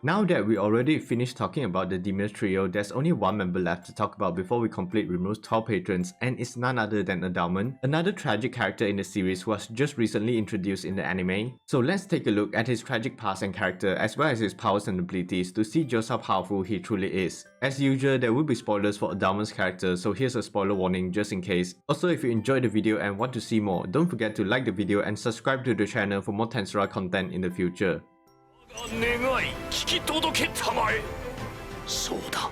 Now that we already finished talking about the Demoness Trio, there's only one member left to talk about before we complete Rimuru's 12 patrons, and it's none other than Adalman, another tragic character in the series who was just recently introduced in the anime. So let's take a look at his tragic past and character as well as his powers and abilities to see just how powerful he truly is. As usual, there will be spoilers for Adalman's character, so here's a spoiler warning just in case. Also, if you enjoyed the video and want to see more, don't forget to like the video and subscribe to the channel for more Tensura content in the future. 願い聞き届けたまえ。そうだ。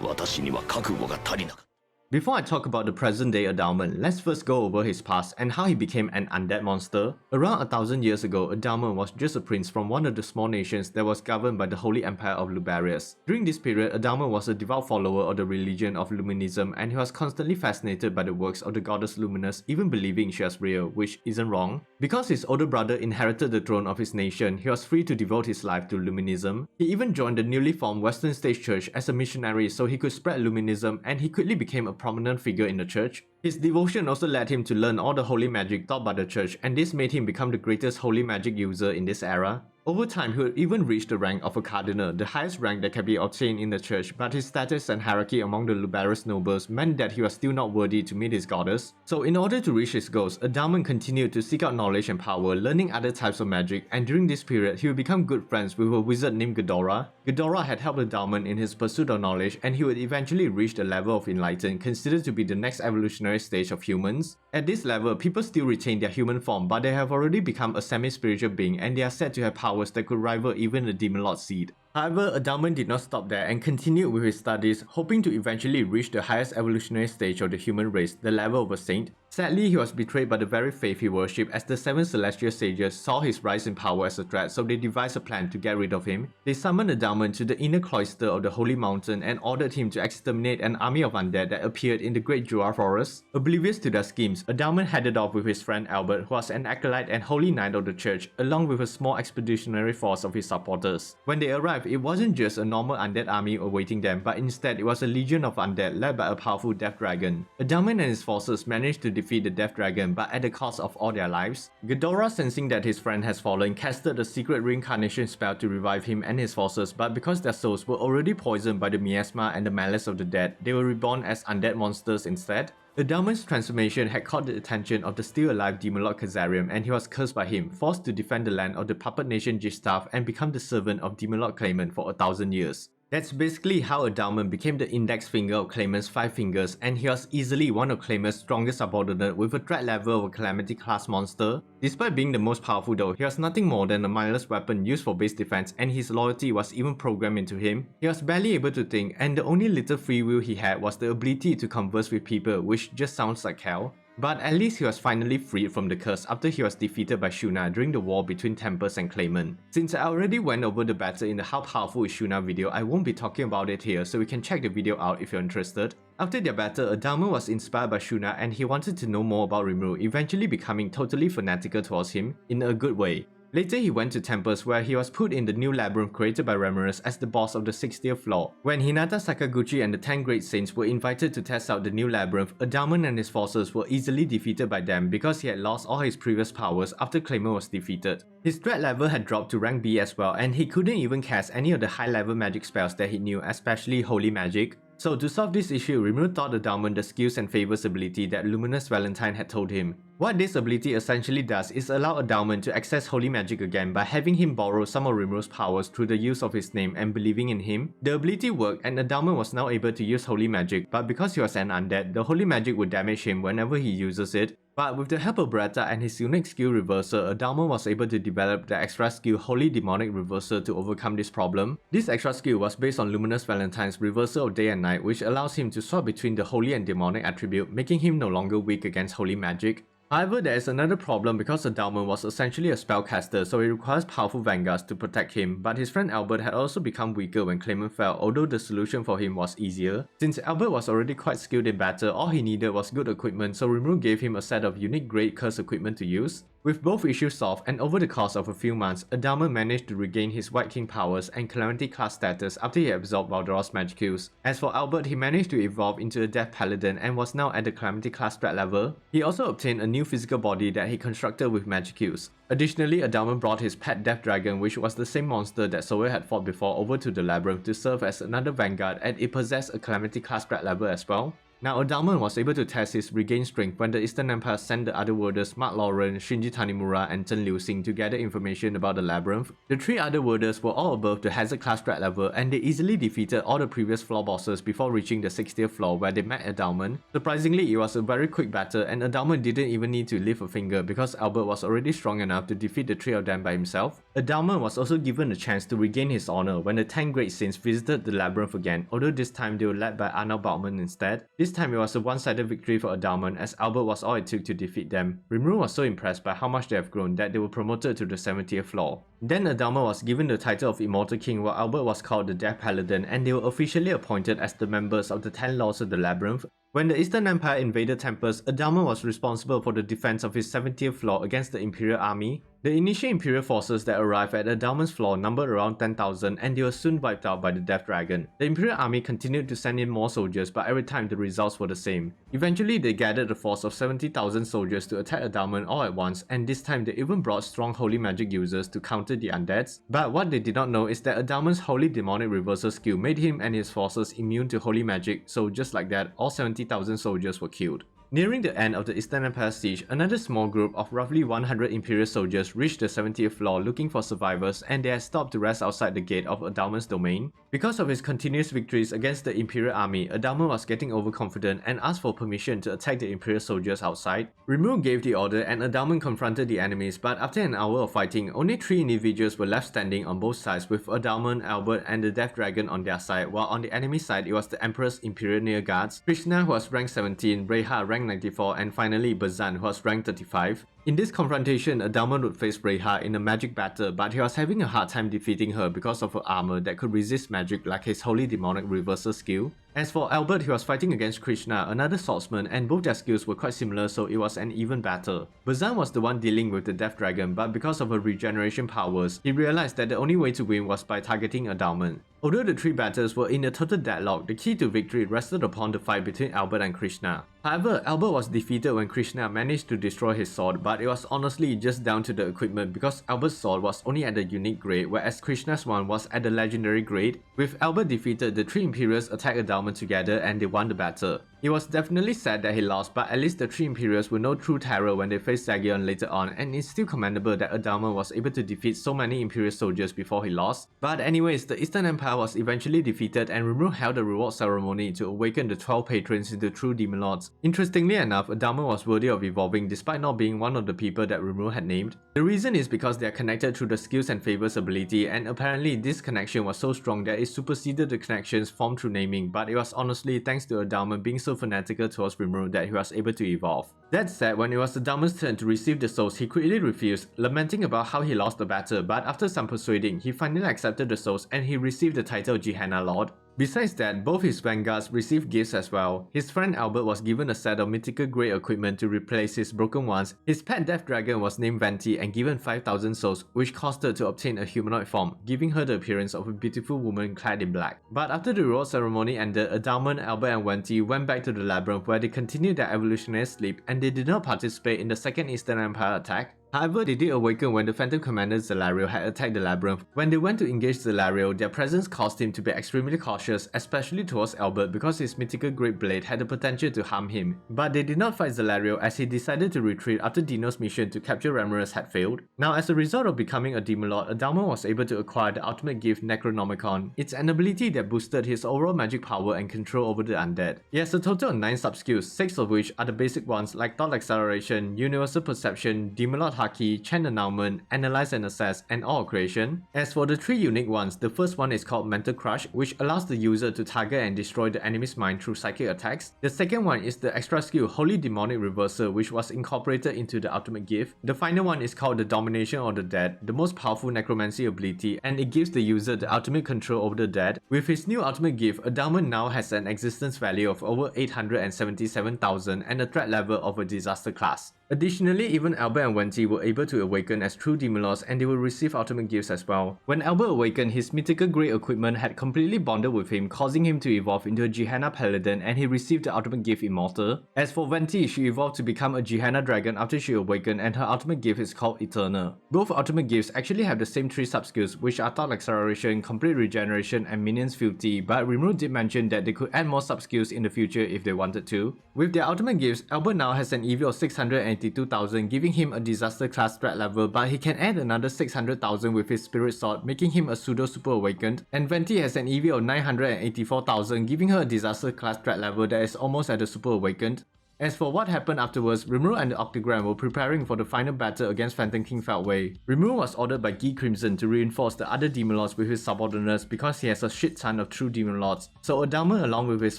私には覚悟が足りなかった。 Before I talk about the present-day Adalman, let's first go over his past and how he became an undead monster. Around 1,000 years ago, Adalman was just a prince from one of the small nations that was governed by the Holy Empire of Lubarius. During this period, Adalman was a devout follower of the religion of Luminism, and he was constantly fascinated by the works of the goddess Luminous, even believing she was real, which isn't wrong. Because his older brother inherited the throne of his nation, he was free to devote his life to Luminism. He even joined the newly formed Western State Church as a missionary so he could spread Luminism, and he quickly became a prominent figure in the church. His devotion also led him to learn all the holy magic taught by the church, and this made him become the greatest holy magic user in this era. Over time, he would even reach the rank of a cardinal, the highest rank that can be obtained in the church, but his status and hierarchy among the Lubarius nobles meant that he was still not worthy to meet his goddess. So in order to reach his goals, Adalman continued to seek out knowledge and power, learning other types of magic, and during this period, he would become good friends with a wizard named Ghidorah. Ghidorah had helped Adalman in his pursuit of knowledge, and he would eventually reach the level of Enlightened, considered to be the next evolutionary stage of humans. At this level, people still retain their human form, but they have already become a semi-spiritual being, and they are said to have powers that could rival even the Demon Lord seed. However, Adalman did not stop there and continued with his studies, hoping to eventually reach the highest evolutionary stage of the human race, the level of a saint. Sadly, he was betrayed by the very faith he worshipped as the 7 celestial sages saw his rise in power as a threat, so they devised a plan to get rid of him. They summoned Adalman to the inner cloister of the Holy Mountain and ordered him to exterminate an army of undead that appeared in the Great Jura Forest. Oblivious to their schemes, Adalman headed off with his friend Albert, who was an acolyte and holy knight of the church, along with a small expeditionary force of his supporters. When they arrived, it wasn't just a normal undead army awaiting them, but instead it was a legion of undead led by a powerful death dragon. Adalman and his forces managed to defeat the death dragon, but at the cost of all their lives. Ghidorah, sensing that his friend has fallen, casted a secret reincarnation spell to revive him and his forces, but because their souls were already poisoned by the miasma and the malice of the dead, they were reborn as undead monsters instead. Adalman's transformation had caught the attention of the still-alive Demon Lord KAZAREAM, and he was cursed by him, forced to defend the land of the puppet nation Jistav and become the servant of Demon Lord Claimant for 1,000 years. That's basically how Adalman became the index finger of Claimant's 5 fingers, and he was easily one of Claimant's strongest subordinate with a threat level of a Calamity class monster. Despite being the most powerful though, he was nothing more than a mindless weapon used for base defense, and his loyalty was even programmed into him. He was barely able to think, and the only little free will he had was the ability to converse with people, which just sounds like hell. But at least he was finally freed from the curse after he was defeated by Shuna during the war between Tempest and Claimant. Since I already went over the battle in the How Powerful is Shuna video, I won't be talking about it here, so you can check the video out if you're interested. After their battle, Adalman was inspired by Shuna and he wanted to know more about Rimuru, eventually becoming totally fanatical towards him, in a good way. Later, he went to Tempest, where he was put in the new labyrinth created by Rimurus as the boss of the 60th floor. When Hinata Sakaguchi and the 10 Great Saints were invited to test out the new labyrinth, Adalman and his forces were easily defeated by them because he had lost all his previous powers after Claymore was defeated. His threat level had dropped to rank B as well, and he couldn't even cast any of the high-level magic spells that he knew, especially holy magic. So to solve this issue, Rimuru taught Adalman the skills and favors ability that Luminous Valentine had told him. What this ability essentially does is allow Adalman to access holy magic again by having him borrow some of Rimuru's powers through the use of his name and believing in him. The ability worked and Adalman was now able to use holy magic, but because he was an undead, the holy magic would damage him whenever he uses it. But with the help of Beretta and his unique skill Reversal, Adalman was able to develop the extra skill Holy Demonic Reversal to overcome this problem. This extra skill was based on Luminous Valentine's Reversal of Day and Night, which allows him to swap between the holy and demonic attribute, making him no longer weak against holy magic. However, there is another problem because Adalman was essentially a spellcaster, so he requires powerful vanguards to protect him, but his friend Albert had also become weaker when Claimant fell, although the solution for him was easier. Since Albert was already quite skilled in battle, all he needed was good equipment, so Rimuru gave him a set of unique great curse equipment to use. With both issues solved, and over the course of a few months, Adalman managed to regain his Wight King powers and Calamity class status after he absorbed Baldoros Magicus. As for Albert, he managed to evolve into a Death Paladin and was now at the Calamity class strat level. He also obtained a new physical body that he constructed with Magicus. Additionally, Adalman brought his pet Death Dragon, which was the same monster that Soe had fought before, over to the Labyrinth to serve as another vanguard, and it possessed a Calamity class strat level as well. Now, Adalman was able to test his regained strength when the Eastern Empire sent the Otherworlders Mark Lauren, Shinji Tanimura, and Chen Liuxing to gather information about the Labyrinth. The three Otherworlders were all above the Hazard class strat level, and they easily defeated all the previous floor bosses before reaching the 60th floor where they met Adalman. Surprisingly, it was a very quick battle, and Adalman didn't even need to lift a finger because Albert was already strong enough to defeat the three of them by himself. Adalman was also given a chance to regain his honor when the 10 Great Saints visited the Labyrinth again, although this time they were led by Arnold Bachmann instead. This time it was a one-sided victory for Adalman, as Albert was all it took to defeat them. Rimuru was so impressed by how much they have grown that they were promoted to the 70th floor. Then Adalman was given the title of Immortal King, while Albert was called the Death Paladin, and they were officially appointed as the members of the 10 Lords of the Labyrinth. When the Eastern Empire invaded Tempest, Adalman was responsible for the defense of his 70th floor against the Imperial army. The initial Imperial forces that arrived at Adalman's floor numbered around 10,000, and they were soon wiped out by the Death Dragon. The Imperial army continued to send in more soldiers, but every time the results were the same. Eventually, they gathered a force of 70,000 soldiers to attack Adalman all at once, and this time they even brought strong holy magic users to counter the undeads. But what they did not know is that Adalman's holy demonic reversal skill made him and his forces immune to holy magic, so just like that, all 70,000 soldiers were killed. Nearing the end of the Eastern Empire siege, another small group of roughly 100 Imperial soldiers reached the 70th floor looking for survivors, and they had stopped to rest outside the gate of Adalman's domain. Because of his continuous victories against the Imperial army, Adalman was getting overconfident and asked for permission to attack the Imperial soldiers outside. Rimuru gave the order and Adalman confronted the enemies, but after an hour of fighting, only 3 individuals were left standing on both sides, with Adalman, Albert, and the Death Dragon on their side, while on the enemy side it was the Emperor's Imperial Near Guards, Krishna, who was rank 17, Reha rank 94, and finally Bazan, who was rank 35. In this confrontation, Adalman would face Reha in a magic battle, but he was having a hard time defeating her because of her armor that could resist magic like his holy demonic reversal skill. As for Albert, he was fighting against Krishna, another swordsman, and both their skills were quite similar, so it was an even battle. Bazan was the one dealing with the Death Dragon, but because of her regeneration powers, he realized that the only way to win was by targeting Adalman. Although the 3 battles were in a total deadlock, the key to victory rested upon the fight between Albert and Krishna. However, Albert was defeated when Krishna managed to destroy his sword, but it was honestly just down to the equipment because Albert's sword was only at the unique grade, whereas Krishna's one was at the legendary grade. With Albert defeated, the 3 Imperials attacked Adalman together and they won the battle. It was definitely sad that he lost, but at least the 3 Imperials were no true terror when they faced Zagion later on, and it's still commendable that Adalman was able to defeat so many Imperial soldiers before he lost. But anyways, the Eastern Empire was eventually defeated and Rimuru held a reward ceremony to awaken the 12 patrons into true demon lords. Interestingly enough, Adalman was worthy of evolving despite not being one of the people that Rimuru had named. The reason is because they are connected through the skills and favors ability, and apparently this connection was so strong that it superseded the connections formed through naming, but it was honestly thanks to Adalman being so fanatical towards Rimuru that he was able to evolve. That said, when it was Adalman's turn to receive the souls, he quickly refused, lamenting about how he lost the battle, but after some persuading, he finally accepted the souls and he received the title Gehenna Lord. Besides that, both his vanguards received gifts as well. His friend Albert was given a set of mythical grade equipment to replace his broken ones. His pet Death Dragon was named Wenti and given 5,000 souls, which caused her to obtain a humanoid form, giving her the appearance of a beautiful woman clad in black. But after the reward ceremony ended, Adalman, Albert and Wenti went back to the Labyrinth where they continued their evolutionary sleep and they did not participate in the second Eastern Empire attack. However, they did awaken when the Phantom Commander Zelario had attacked the Labyrinth. When they went to engage Zelario, their presence caused him to be extremely cautious, especially towards Albert because his mythical great blade had the potential to harm him. But they did not fight Zelario as he decided to retreat after Dino's mission to capture Ramirez had failed. Now, as a result of becoming a Demon Lord, Adalman was able to acquire the ultimate gift Necronomicon. It's an ability that boosted his overall magic power and control over the undead. He has a total of 9 sub-skills, 6 of which are the basic ones like Thought Acceleration, Universal Perception, Demon Lord Haki, Chant Annulment, Analyze and Assess, and All Creation. As for the 3 unique ones, the first one is called Mental Crush, which allows the user to target and destroy the enemy's mind through psychic attacks. The second one is the extra skill Holy Demonic Reversal, which was incorporated into the ultimate gift. The final one is called the Domination of the Dead, the most powerful necromancy ability, and it gives the user the ultimate control over the dead. With his new ultimate gift, Adalman now has an existence value of over 877,000 and a threat level of a disaster class. Additionally, even Albert and Wenti were able to awaken as true demon lords and they will receive ultimate gifts as well. When Albert awakened, his mythical grey equipment had completely bonded with him, causing him to evolve into a Gehenna Paladin, and he received the ultimate gift Immortal. As for Wenti, she evolved to become a Gehenna Dragon after she awakened, and her ultimate gift is called Eternal. Both ultimate gifts actually have the same 3 sub-skills, which are Thought Acceleration, Complete Regeneration, and Minions Filthy, but Rimuru did mention that they could add more sub-skills in the future if they wanted to. With their ultimate gifts, Albert now has an EV of 682,000, giving him a disaster class threat level, but he can add another 600,000 with his spirit sword, making him a pseudo super awakened. And Wenti has an EV of 984,000, giving her a disaster class threat level that is almost at the super awakened. As for what happened afterwards, Rimuru and the Octagram were preparing for the final battle against Phantom King Feltway. Rimuru was ordered by Guy Crimson to reinforce the other Demon Lords with his subordinates because he has a shit ton of true Demon Lords. So Adalman along with his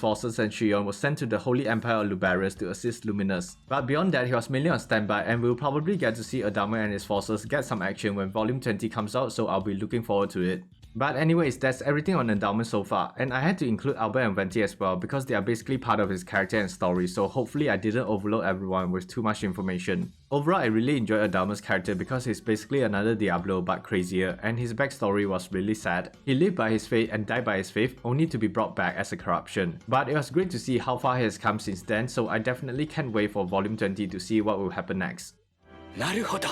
forces and Shion was sent to the Holy Empire of Lubarius to assist Luminous. But beyond that, he was mainly on standby, and we'll probably get to see Adalman and his forces get some action when Volume 20 comes out, so I'll be looking forward to it. But anyways, that's everything on Adalman so far, and I had to include Albert and Wenti as well because they are basically part of his character and story, so hopefully I didn't overload everyone with too much information. Overall, I really enjoyed Adalman's character because he's basically another Diablo but crazier, and his backstory was really sad. He lived by his faith and died by his faith, only to be brought back as a corruption. But it was great to see how far he has come since then, so I definitely can't wait for Volume 20 to see what will happen next. なるほど。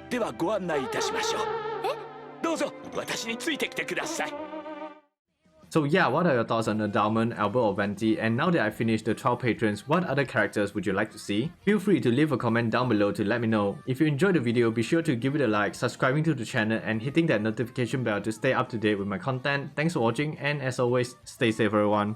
ではご案内いたしましょう。どうぞ私についてきてください。 So yeah, what are your thoughts on Adalman, Albert or Wenti? And now that I finished the 12 patrons, what other characters would you like to see? Feel free to leave a comment down below to let me know. If you enjoyed the video, be sure to give it a like, subscribing to the channel and hitting that notification bell to stay up to date with my content. Thanks for watching, and as always, stay safe everyone.